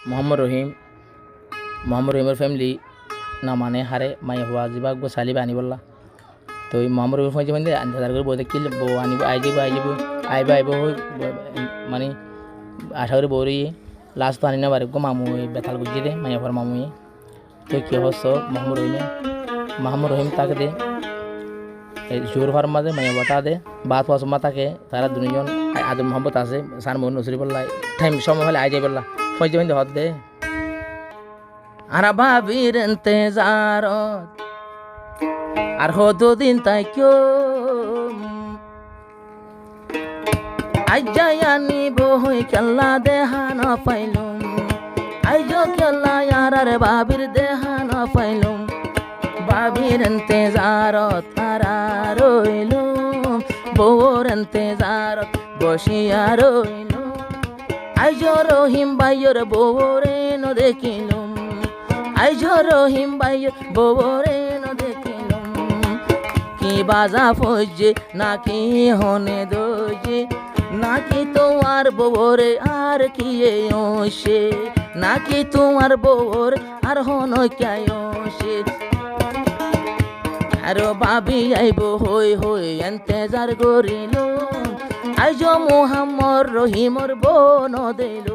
মোহাম্মদ রহিম রহিমের ফ্যামিলি না মানে হারে মাই হওয়া যাবা গো সালিবা আনি বললা তো এই মোহাম্মদ রহিম ফ্যামিলি মানে আন্দাজ করে বলতে কি বউ আনিব আইব মানে আশা করি বউরি লাস্ট তো আনি না পারে গো মামু বেতাল বুঝিয়ে দে মাই হওয়ার মামুই তো কি হস মোহাম্মদ রহিম তাকে দে জোর হওয়ার মাঝে মাই বাতা দে বাত হওয়ার সময় তাকে তারা দুজন আদম মোহাম্মদ আছে সার মোহন নসরি বললা টাইম সময় হলে আই যাই বললা ফজে হদ দে আর ভাবির ইন্তজারত আর হদুদিন তাই কিয় আজ জানি বই খেলা দেহা না পাইলুম আজ খেলা আর ভাবির দেহা না পাইলুম ভাবির ইন্তজারত আর রইলুম বউর ইন্তজারত বসিয়া রইলুম আজ রহিম ভাইয়ের বউরে ন দেখিলুম আজ রহিম ভাইয়ের বউরে ন দেখিলুম কি বাজা ফজে নাকি হনে দোজে নাকি তোমার বউরে আর কি ওসে নাকি তোমার বউর আর হন ক্যায়সে আর ভাবি আইব হই হই ইন্তজার করিল আজ মোহাম্মদ রহিমর বোন দিল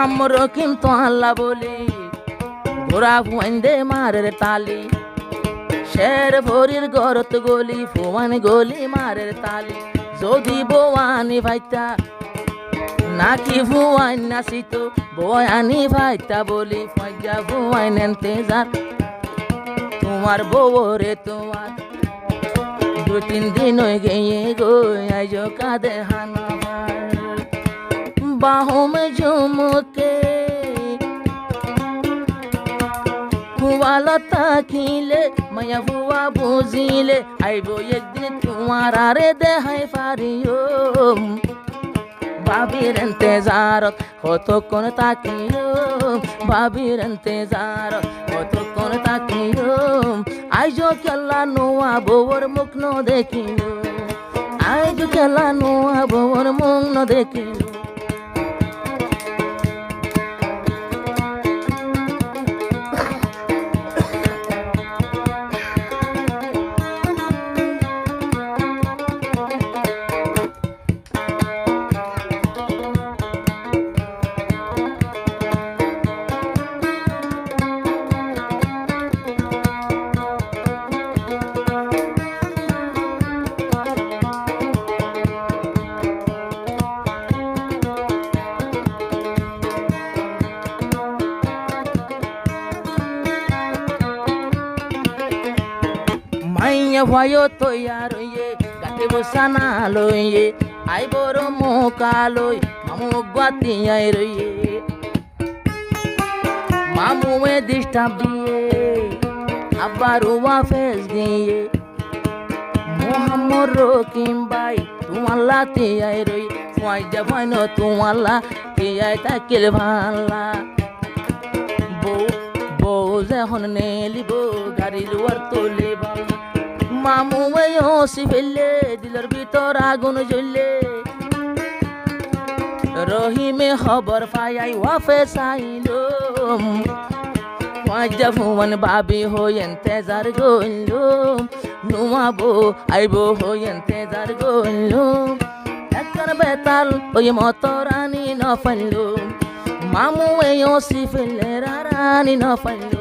মোহাম্মদ রহিম তো আল্লাহ বলি ঘোরা ফুয়াইন্দে মারের তালি শের ভরির গরত গলি ফুয়ান গলি মারের তালি যদি বোয়ানি ভাইতা নাকি ফুয়াইন নাসিত বোয়ানি ভাইতা বলি ফজা ফুয়াইন ইন্তজার তোমার বউরে তোমার দু তিন দিন হয়ে গিয়ে গো আজ কাঁদে হানা বাহুম ঝুমকে কুয়ালতা খিলে মায়া হুয়া বুঝিলে আইব একদিন তোমার আরে দেহাই পারিও ভাবির ইন্তজারত কতক্ষণ তাকিও ভাবির ইন্তজারত কতক্ষণ তাকিও আইজ খেলা নোয়া বউর মুখ ন দেখিল আইজ খেলা নোয়া বউর মুখ ন দেখিল মাইয়া ভয় তৈয়ার হইয়ে গাতে বসানা লইয়ে আই বড় মোকা লই মামু গাতিয়াই রইয়ে মামুয়ে ডিস্টার্ব দিয়ে আবার ওয়াফেস দিয়ে মোহাম্মদ রহিম ভাই তোমার লাতে আই রই ফয়জা ভাই ন তোমার লাতে আই তাকিল ভালা বউ যখন নেলিব গাড়ির ওয়ার তুলিব মামু ওসি ফেললে দিলের ভিতর আগুন জ্বললে রহিমে খবর পাই ওয়াফেস আইল ফয়জা ফুয়ান ভাবি হই ইন্তজার গইল নুমাবো আইব হই ইন্তজার গইল একবার বেতাল ওই মত রানী ন পাইল মামু ওসি ফেললে রানী ন পাইল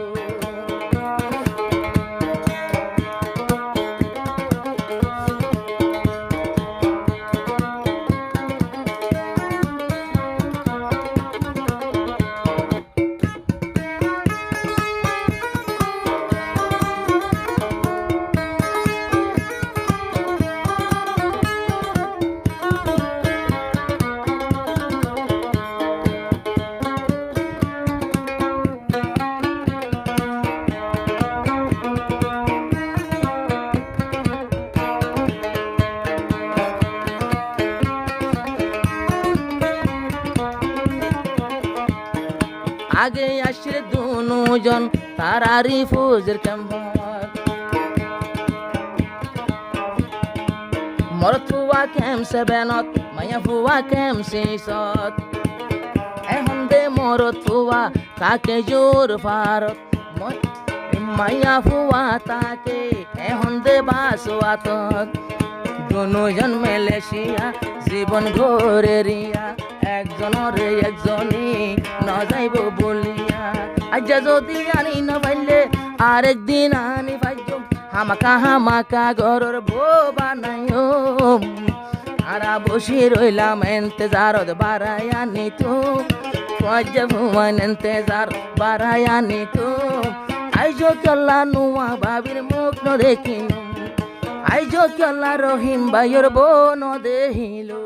আগে আসলে দুজন তারারি ফুজের ক্যাম্পত মরত ফুয়া ক্যাম্প 7ত মায়া ফুয়া ক্যাম্প 6ত এখন দে মরত ফুয়া তাকে জোর ফারত মায়া ফুয়া তাকে এখন দে বাসওয়াতত দুজন মালয়েশিয়া জীবন ঘরে রিয়া একজনরে একজনই ন যাইব বলিয়া আজ্জা যদি আনি না পাইলে আরেকদিন আনি পাইজম হামাকা ঘরের বউ বানাইও আরা বসে রইলাম এন্তেজারত বাড়াই আনি তো আজ্জা ভুয়ান এন্তেজার বাড়াই আনি তো আইজো কেলা নুয়া ভাবির মুখ ন দেখিনু আইজো কেলা রহিম ভাইয়ের বউ ন দেখিলো